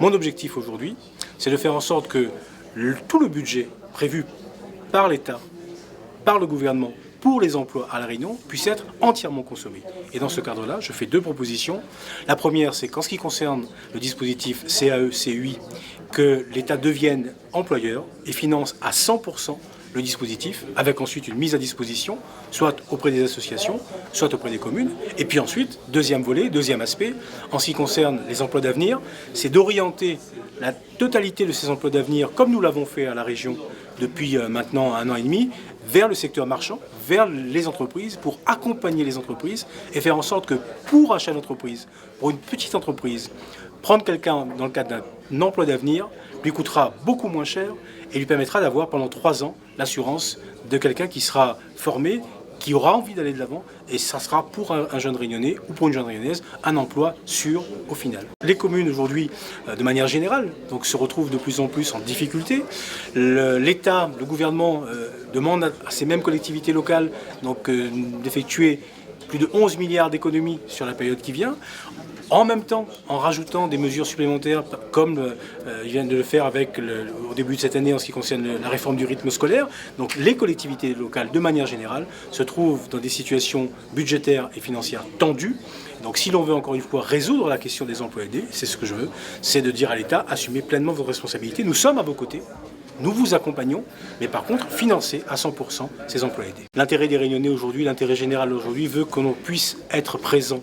Mon objectif aujourd'hui, c'est de faire en sorte que tout le budget prévu par l'État, par le gouvernement, pour les emplois à La Réunion, puisse être entièrement consommé. Et dans ce cadre-là, je fais deux propositions. La première, c'est qu'en ce qui concerne le dispositif CAE, CUI, que l'État devienne employeur et finance à 100% le dispositif, avec ensuite une mise à disposition, soit auprès des associations, soit auprès des communes. Et puis ensuite, deuxième volet, deuxième aspect, en ce qui concerne les emplois d'avenir, c'est d'orienter la totalité de ces emplois d'avenir, comme nous l'avons fait à la région depuis maintenant 1 an et demi, vers le secteur marchand, vers les entreprises, pour accompagner les entreprises et faire en sorte que pour un chef d'entreprise, pour une petite entreprise, prendre quelqu'un dans le cadre d'un emploi d'avenir lui coûtera beaucoup moins cher et lui permettra d'avoir pendant 3 ans l'assurance de quelqu'un qui sera formé, qui aura envie d'aller de l'avant, et ça sera pour un jeune réunionnais ou pour une jeune réunionnaise un emploi sûr au final. Les communes aujourd'hui, de manière générale, donc, se retrouvent de plus en plus en difficulté. L'État, le gouvernement demande à ces mêmes collectivités locales d'effectuer plus de 11 milliards d'économies sur la période qui vient. En même temps, en rajoutant des mesures supplémentaires, comme ils viennent de le faire au début de cette année en ce qui concerne la réforme du rythme scolaire. Donc les collectivités locales, de manière générale, se trouvent dans des situations budgétaires et financières tendues. Donc si l'on veut encore une fois résoudre la question des emplois aidés, c'est ce que je veux, c'est de dire à l'État, assumez pleinement vos responsabilités. Nous sommes à vos côtés. Nous vous accompagnons, mais par contre, financer à 100% ces emplois aidés. L'intérêt des Réunionnais aujourd'hui, l'intérêt général aujourd'hui veut que l'on puisse être présent,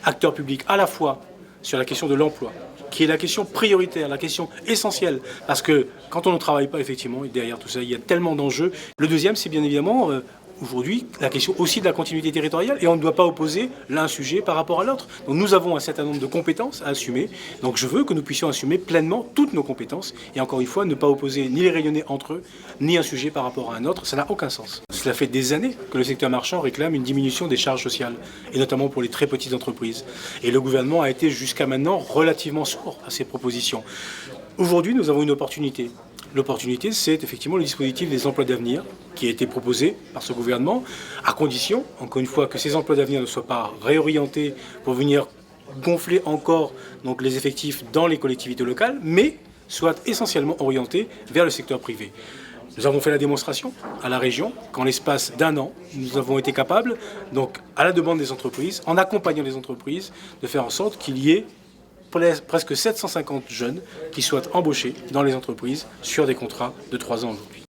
acteur public, à la fois sur la question de l'emploi, qui est la question prioritaire, la question essentielle, parce que quand on ne travaille pas, effectivement, derrière tout ça, il y a tellement d'enjeux. Le deuxième, c'est bien évidemment aujourd'hui la question aussi de la continuité territoriale, et on ne doit pas opposer l'un sujet par rapport à l'autre. Donc nous avons un certain nombre de compétences à assumer, donc je veux que nous puissions assumer pleinement toutes nos compétences, et encore une fois, ne pas opposer ni les Réunionnais entre eux, ni un sujet par rapport à un autre, ça n'a aucun sens. Cela fait des années que le secteur marchand réclame une diminution des charges sociales, et notamment pour les très petites entreprises. Et le gouvernement a été jusqu'à maintenant relativement sourd à ces propositions. Aujourd'hui, nous avons une opportunité. L'opportunité, c'est effectivement le dispositif des emplois d'avenir qui a été proposé par ce gouvernement, à condition, encore une fois, que ces emplois d'avenir ne soient pas réorientés pour venir gonfler encore les effectifs dans les collectivités locales, mais soient essentiellement orientés vers le secteur privé. Nous avons fait la démonstration à la région qu'en l'espace d'1 an, nous avons été capables, donc à la demande des entreprises, en accompagnant les entreprises, de faire en sorte qu'il y ait presque 750 jeunes qui soient embauchés dans les entreprises sur des contrats de 3 ans aujourd'hui.